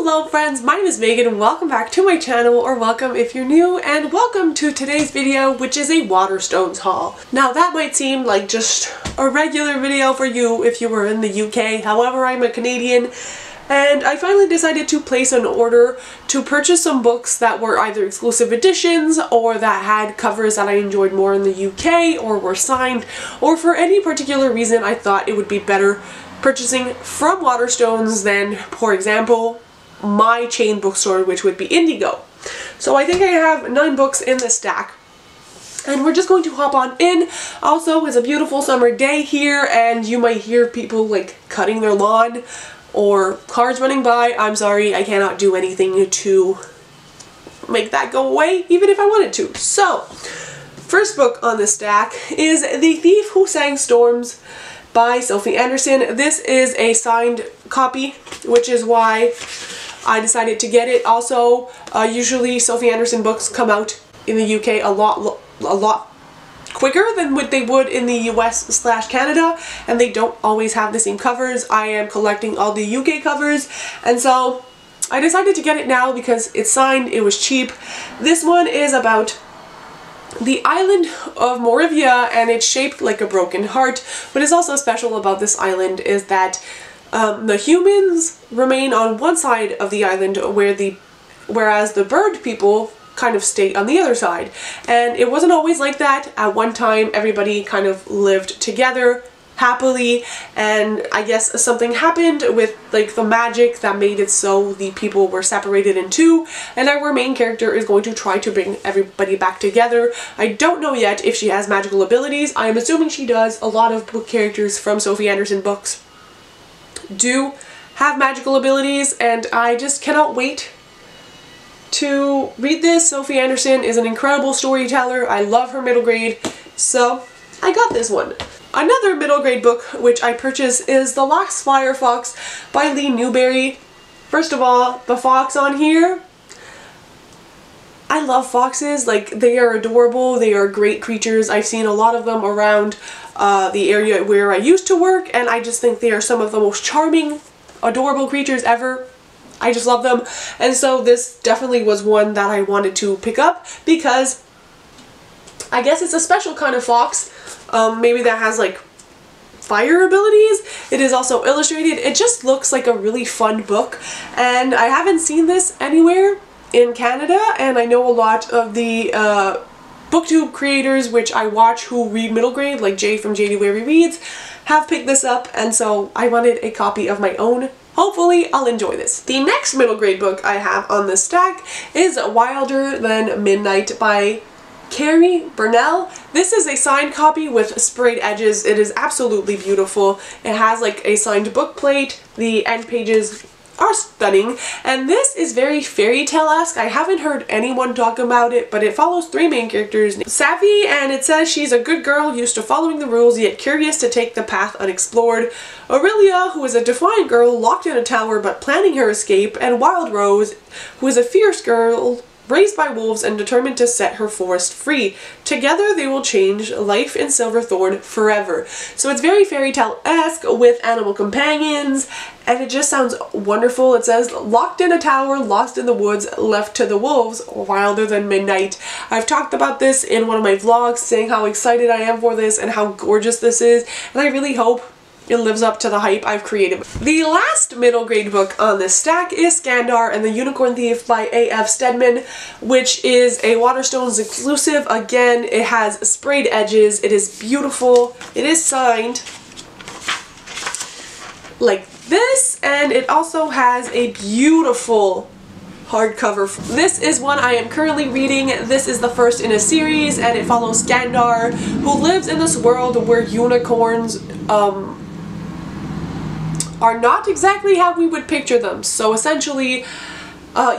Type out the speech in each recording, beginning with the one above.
Hello friends, my name is Megan and welcome back to my channel, or welcome if you're new, and welcome to today's video, which is a Waterstones haul. Now that might seem like just a regular video for you if you were in the UK, however I'm a Canadian, and I finally decided to place an order to purchase some books that were either exclusive editions or that had covers that I enjoyed more in the UK or were signed, or for any particular reason I thought it would be better purchasing from Waterstones than, for example, my chain bookstore, which would be Indigo. So I think I have 9 books in the stack, and we're just going to hop on in. Also, it's a beautiful summer day here, and you might hear people like cutting their lawn or cars running by. I'm sorry, I cannot do anything to make that go away, even if I wanted to. So, first book on the stack is The Thief Who Sang Storms by Sophie Anderson. This is a signed copy, which is why I decided to get it. Also, usually Sophie Anderson books come out in the UK a lot quicker than what they would in the US/Canada, and they don't always have the same covers. I am collecting all the UK covers, and so I decided to get it now because it's signed, it was cheap. This one is about the island of Moravia, and it's shaped like a broken heart. What is also special about this island is that the humans remain on one side of the island, whereas the bird people kind of stay on the other side. And it wasn't always like that. At one time, everybody kind of lived together happily, and I guess something happened with like the magic that made it so the people were separated in two, and our main character is going to try to bring everybody back together. I don't know yet if she has magical abilities. I am assuming she does. A lot of book characters from Sophie Anderson books do have magical abilities, and I just cannot wait to read this. Sophie Anderson is an incredible storyteller. I love her middle grade, so I got this one. Another middle grade book which I purchased is The Last Fire Fox by Lee Newberry. First of all, the fox on here, I love foxes. Like, they are adorable, they are great creatures. I've seen a lot of them around the area where I used to work, and I just think they are some of the most charming, adorable creatures ever. I just love them, and so this definitely was one that I wanted to pick up because I guess it's a special kind of fox. Maybe that has like fire abilities. It is also illustrated. It just looks like a really fun book, and I haven't seen this anywhere in Canada, and I know a lot of the booktube creators which I watch who read middle grade, like Jay from JD Wary Reads, have picked this up, and so I wanted a copy of my own. Hopefully I'll enjoy this. The next middle grade book I have on the stack is Wilder Than Midnight by Carrie Burnell. This is a signed copy with sprayed edges. It is absolutely beautiful. It has like a signed book plate. The end pages are stunning, and this is very fairy tale-esque. I haven't heard anyone talk about it, but it follows 3 main characters. Safi, and it says she's a good girl used to following the rules, yet curious to take the path unexplored. Aurelia, who is a defiant girl locked in a tower but planning her escape, and Wild Rose, who is a fierce girl raised by wolves and determined to set her forest free. Together they will change life in Silverthorn forever. So it's very fairy tale-esque with animal companions, and it just sounds wonderful. It says, locked in a tower, lost in the woods, left to the wolves, wilder than midnight. I've talked about this in one of my vlogs, saying how excited I am for this and how gorgeous this is, and I really hope it lives up to the hype I've created. The last middle grade book on this stack is Skandar and the Unicorn Thief by A.F. Stedman, which is a Waterstones exclusive. Again, it has sprayed edges, it is beautiful, it is signed like this, and it also has a beautiful hardcover. This is one I am currently reading. This is the first in a series, and it follows Skandar, who lives in this world where unicorns are not exactly how we would picture them. So essentially,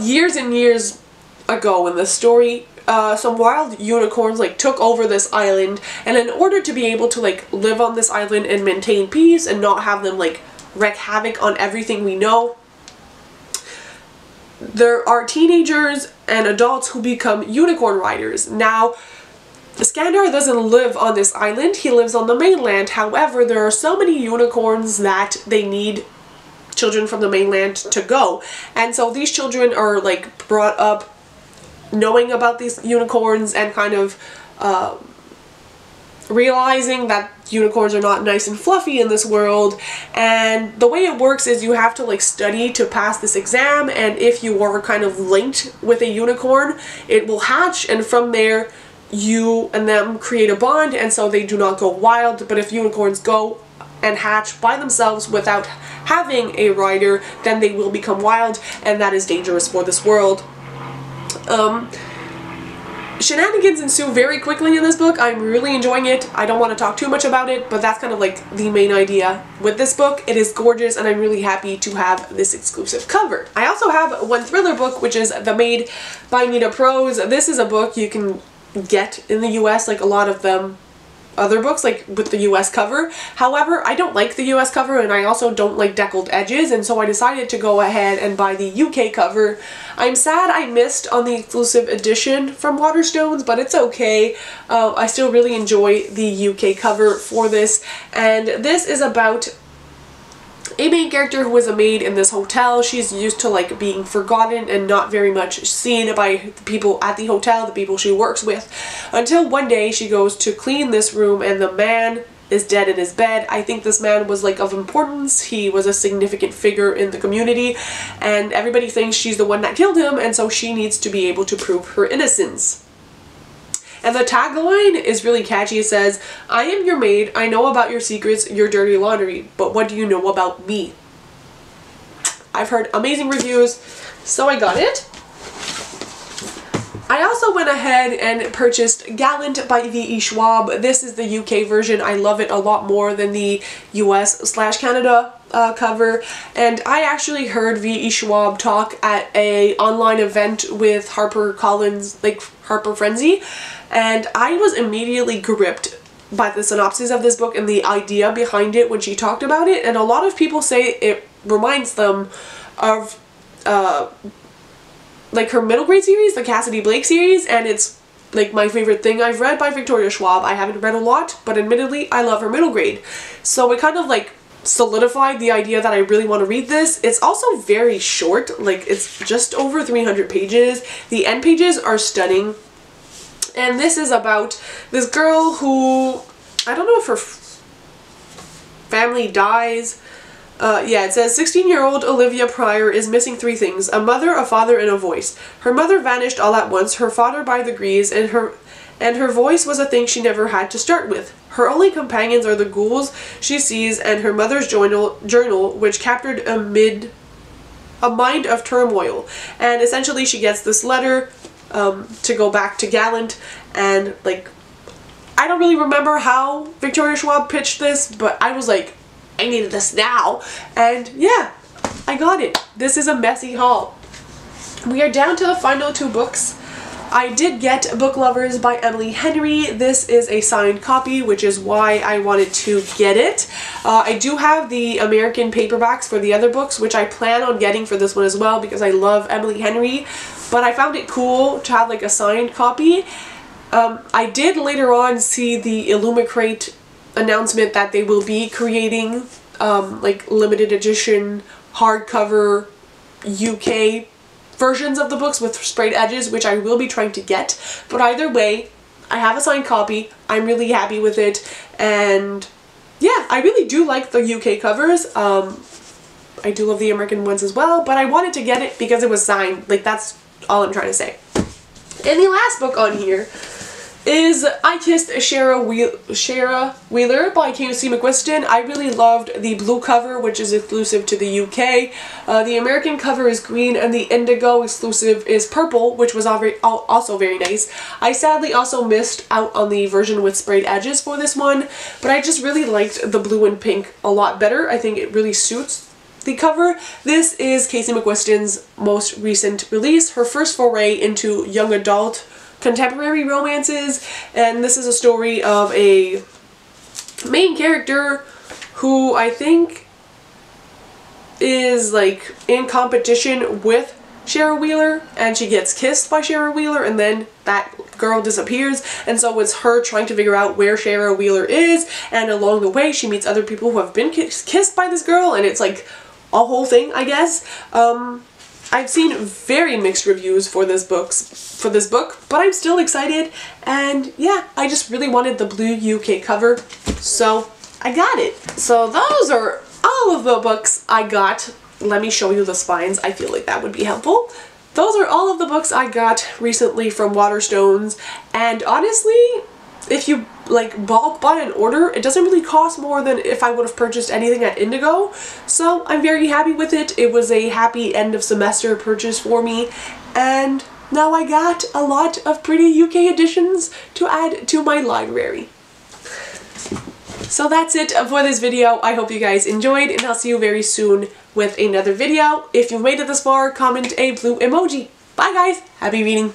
years and years ago in the story, some wild unicorns like took over this island, and in order to be able to like live on this island and maintain peace and not have them like wreak havoc on everything we know, there are teenagers and adults who become unicorn riders. Now, Skandar doesn't live on this island, he lives on the mainland. However, there are so many unicorns that they need children from the mainland to go. And so these children are like brought up knowing about these unicorns and kind of realizing that unicorns are not nice and fluffy in this world. And the way it works is you have to like study to pass this exam, and if you are kind of linked with a unicorn, it will hatch, and from there you and them create a bond, and so they do not go wild. But if unicorns go and hatch by themselves without having a rider, then they will become wild, and that is dangerous for this world. Shenanigans ensue very quickly in this book. I'm really enjoying it. I don't want to talk too much about it, but that's kind of like the main idea with this book. It is gorgeous, and I'm really happy to have this exclusive cover. I also have one thriller book, which is The Maid by Nita Prose. This is a book you can get in the US, like a lot of them other books, like with the US cover. However, I don't like the US cover, and I also don't like deckled edges, and so I decided to go ahead and buy the UK cover. I'm sad I missed on the exclusive edition from Waterstones, but it's okay. I still really enjoy the UK cover for this, and this is about a main character who is a maid in this hotel. She's used to like being forgotten and not very much seen by the people at the hotel, the people she works with, until one day she goes to clean this room and the man is dead in his bed. I think this man was like of importance. He was a significant figure in the community, and everybody thinks she's the one that killed him, and so she needs to be able to prove her innocence. And the tagline is really catchy. It says, "I am your maid, I know about your secrets, your dirty laundry, but what do you know about me?" I've heard amazing reviews, so I got it. I also went ahead and purchased Gallant by V.E. Schwab. This is the UK version. I love it a lot more than the US/Canada cover, and I actually heard V.E. Schwab talk at a online event with HarperCollins, like Harper Frenzy, and I was immediately gripped by the synopsis of this book and the idea behind it when she talked about it, and a lot of people say it reminds them of like her middle grade series, the Cassidy Blake series, and it's like my favorite thing I've read by Victoria Schwab. I haven't read a lot, but admittedly I love her middle grade, so it kind of like solidified the idea that I really want to read this. It's also very short, like it's just over 300 pages. The end pages are stunning, and this is about this girl who, I don't know if her family dies. Yeah, it says 16-year-old Olivia Pryor is missing three things: a mother, a father, and a voice. Her mother vanished all at once, her father by degrees, and her voice was a thing she never had to start with. Her only companions are the ghouls she sees and her mother's journal, which captured a mind of turmoil. And essentially she gets this letter to go back to Gallant, and like, I don't really remember how Victoria Schwab pitched this, but I was like, I needed this now, and yeah, I got it. This is a messy haul. We are down to the final two books. I did get Book Lovers by Emily Henry. This is a signed copy, which is why I wanted to get it. I do have the American paperbacks for the other books, which I plan on getting for this one as well because I love Emily Henry, but I found it cool to have like a signed copy. I did later on see the Illumicrate announcement that they will be creating like limited edition hardcover UK versions of the books with sprayed edges, which I will be trying to get. But either way, I have a signed copy. I'm really happy with it, and yeah, I really do like the UK covers. I do love the American ones as well, but I wanted to get it because it was signed. Like, that's all I'm trying to say. And the last book on here is I Kissed Shara Wheeler by Casey McQuiston. I really loved the blue cover, which is exclusive to the UK. The American cover is green, and the indigo exclusive is purple, which was also very nice. I sadly also missed out on the version with sprayed edges for this one, but I just really liked the blue and pink a lot better. I think it really suits the cover. This is Casey McQuiston's most recent release, her first foray into young adult contemporary romances, and this is a story of a main character who I think is like in competition with Shara Wheeler, and she gets kissed by Shara Wheeler, and then that girl disappears, and so it's her trying to figure out where Shara Wheeler is, and along the way she meets other people who have been kissed by this girl, and it's like a whole thing, I guess. I've seen very mixed reviews for this book, but I'm still excited, and yeah, I just really wanted the blue UK cover, so I got it. So those are all of the books I got. Let me show you the spines. I feel like that would be helpful. Those are all of the books I got recently from Waterstones, and honestly, if you like bulk buy and order, it doesn't really cost more than if I would have purchased anything at Indigo, so I'm very happy with it. It was a happy end of semester purchase for me, and now I got a lot of pretty UK editions to add to my library. So that's it for this video. I hope you guys enjoyed, and I'll see you very soon with another video. If you've made it this far, comment a blue emoji. Bye guys! Happy reading!